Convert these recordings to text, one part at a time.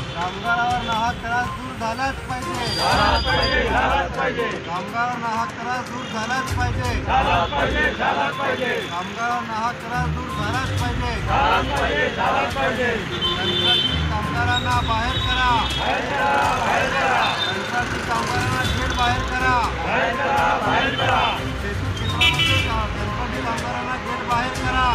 कामगारावर नाहक त्रास दूर झालाच पाहिजे, कामगारावर नाहक त्रास दूर झालाच पाहिजे, कामगारावर नाहक त्रास दूर झालाच पाहिजे। कामगारांना बाहेर करा, कामगारांना थेट बाहेर करा, सेतू क्षेत्रामध्ये कामगारांना थेट बाहेर करा।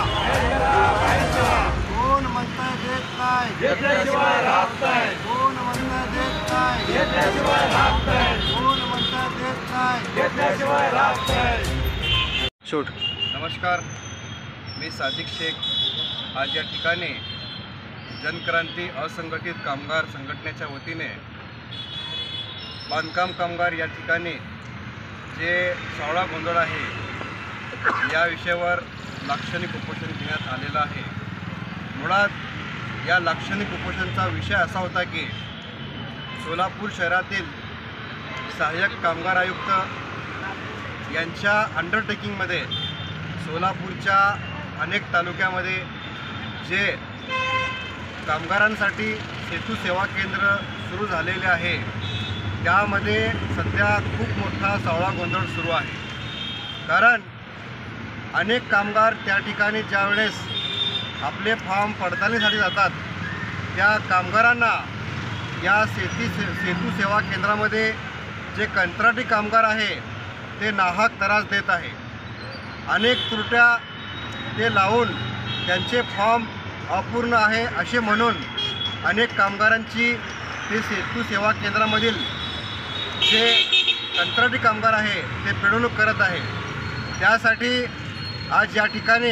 कोण म्हणताय देत नाही, घेतल्याशिवाय राहत नाही, कोण म्हणताय देत नाही, घेतल्याशिवाय राहत नाही, कोण म्हणताय देत नाही, घेतल्याशिवाय राहत नाही। शूट। नमस्कार, मी सादिक शेख। आज या ठिकाणी जनक्रांती असंघटित कामगार संघटनेच्या वतीने बांधकाम कामगार या ठिकाणी जे सावळा गोंधळ आहे या विषयावर लाक्षणिक उपोषण घेण्यात आलेलं आहे। मुळात या लाक्षणिक उपोषणाचा विषय असा होता की सोलापूर शहरातील सहाय्यक कामगार आयुक्त यांच्या अंडरटेकिंगमध्ये सोलापूरच्या अनेक तालुक्यामध्ये जे कामगारांसाठी सेतू सेवा केंद्र सुरू झालेले आहे त्यामध्ये सध्या खूप मोठा सावळा गोंधळ सुरू आहे। कारण अनेक कामगार त्या ठिकाणी ज्यावेळेस आपले फॉर्म पडताळणीसाठी जातात त्या कामगारांना या सेतू सेवा केंद्रामध्ये जे कंत्राटी कामगार आहे ते नाहक त्रास देत आहे। अनेक त्रुट्या ते लावून त्यांचे फॉर्म अपूर्ण आहे असे म्हणून अनेक कामगारांची ते सेतू सेवा केंद्रामधील जे कंत्राटी कामगार आहे ते पिळवणूक करत आहे। त्यासाठी आज या ठिकाणी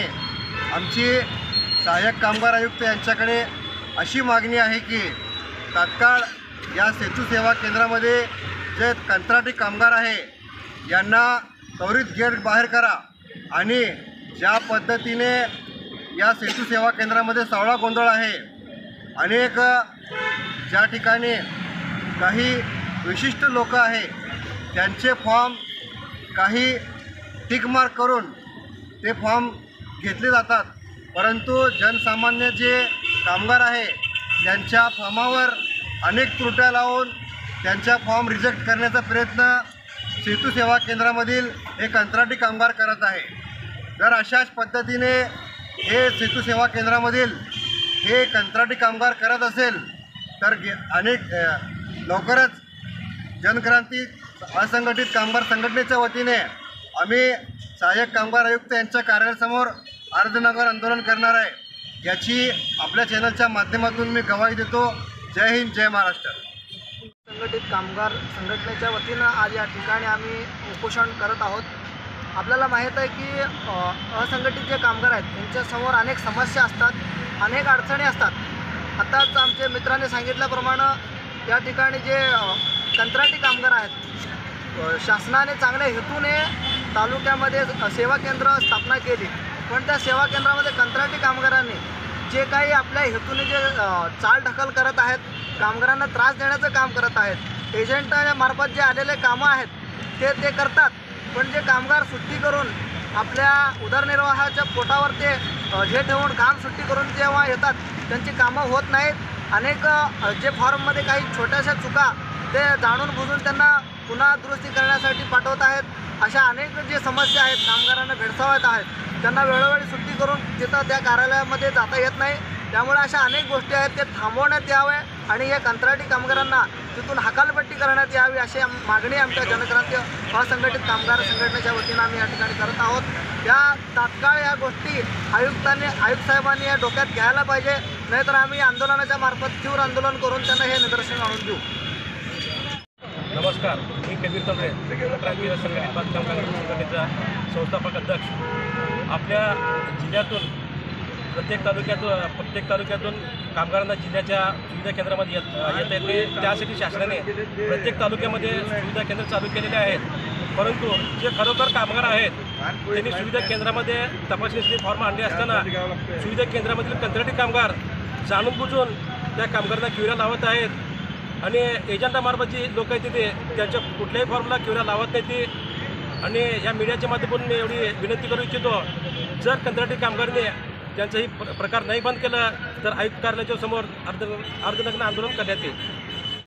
आमची सहाय्यक कामगार आयुक्त यांच्याकडे अशी मागणी आहे की तात्काळ या सेतू सेवा केंद्रामध्ये जे कंत्राटी कामगार आहे यांना त्वरित गेट बाहेर करा आणि ज्या पद्धतीने या सेतू सेवा केंद्रामध्ये सावळा गोंधळ आहे, अनेक ज्या ठिकाणी काही विशिष्ट लोक आहे त्यांचे फॉर्म काही टिक मार्क करून ते फॉर्म घेतले जातात, परंतु जनसामान्य जे कामगार आहे त्यांच्या फॉर्मावर अनेक त्रुट्या लावून त्यांच्या फॉर्म रिजेक्ट करण्याचा प्रयत्न सेतू सेवा केंद्रामधील हे कंत्राटी कामगार करत आहे। जर अशाच पद्धतीने हे सेतू सेवा केंद्रामधील हे कंत्राटी कामगार करत असेल तर अनेक लवकरच जनक्रांती असंघटित कामगार संघटनेच्या वतीने आम्ही सहाय्यक कामगार आयुक्त यांच्या कार्यालयासमोर अर्धनगर आंदोलन करणार आहे। याची आपल्या चॅनलच्या माध्यमातून मी ग्वाही देतो। जय हिंद, जय महाराष्ट्र। संघटित कामगार संघटनेच्या वतीनं आज या ठिकाणी आम्ही उपोषण करत आहोत। आपल्याला माहीत आहे की असंघटित जे कामगार आहेत त्यांच्यासमोर अनेक समस्या असतात, अनेक अडचणी असतात। आताच आमच्या मित्रांनी सांगितल्याप्रमाणे या ठिकाणी जे कंत्राटी कामगार आहेत शासनाने चांगल्या हेतूने तालुक्यामध्ये सेवा केंद्र स्थापना केली, पण त्या सेवा केंद्रामध्ये कंत्राटी कामगारांनी जे काही आपल्या हेतूने जे चालढकल करत आहेत, कामगारांना त्रास देण्याचं काम करत आहेत, एजंटामार्फत जे आलेले कामं आहेत ते करतात, पण जे कामगार सुट्टी करून आपल्या उदरनिर्वाहाच्या पोटावर ते हे ठेवून काम सुट्टी करून जेव्हा येतात त्यांची कामं होत नाहीत। अनेक जे फॉर्ममध्ये काही छोट्याशा चुका ते जाणून बुजून त्यांना पुन्हा दुरुस्ती करण्यासाठी पाठवत आहेत। अशा अनेक जे समस्या आहेत कामगारांना भेडसावत आहेत, त्यांना वेळोवेळी सुट्टी करून तिथं त्या कार्यालयामध्ये जाता येत नाही। त्यामुळे अशा अनेक गोष्टी आहेत ते थांबवण्यात यावे आणि या कंत्राटी कामगारांना तिथून हकालपट्टी करण्यात यावी अशी मागणी आमच्या जनक्रांती असंघटित कामगार संघटनेच्या वतीनं आम्ही या ठिकाणी करत आहोत। या तात्काळ या गोष्टी आयुक्त साहेबांनी या डोक्यात घ्यायला पाहिजे, नाहीतर आम्ही आंदोलनाच्या मार्फत तीव्र आंदोलन करून त्यांना हे निदर्शन आणून देऊ। नमस्कार, मी कबीर तमरे, जनक्रांती असंघटित बांधकाम कामगार संघटनेचा संस्थापक अध्यक्ष। आपल्या जिल्ह्यातून प्रत्येक तालुक्यातून कामगारांना जिल्ह्याच्या सुविधा केंद्रामध्ये येता येते. त्यासाठी शासनाने प्रत्येक तालुक्यामध्ये सुविधा केंद्र चालू केलेले आहेत. परंतु जे खरोखर कामगार आहेत त्यांनी सुविधा केंद्रामध्ये तपासणीचे फॉर्म आणले असताना सुविधा केंद्रामधील कंत्राटी कामगार जाणून बुजून त्या कामगारांना क्युऱ्या लावत आहेत आणि एजंटामार्फत जी लोक आहेत तिथे त्यांच्या कुठल्याही फॉर्मला क्युऱ्या लावत नाही ती. आणि या मीडियाच्या माध्यमातून मी एवढी विनंती करू इच्छितो, जर कंत्राटी कामगारांनी त्यांचाही प्रकार नाही बंद केला तर आयुक्त कार्यालयाच्या समोर अर्धनग्न आंदोलन करण्यात येईल.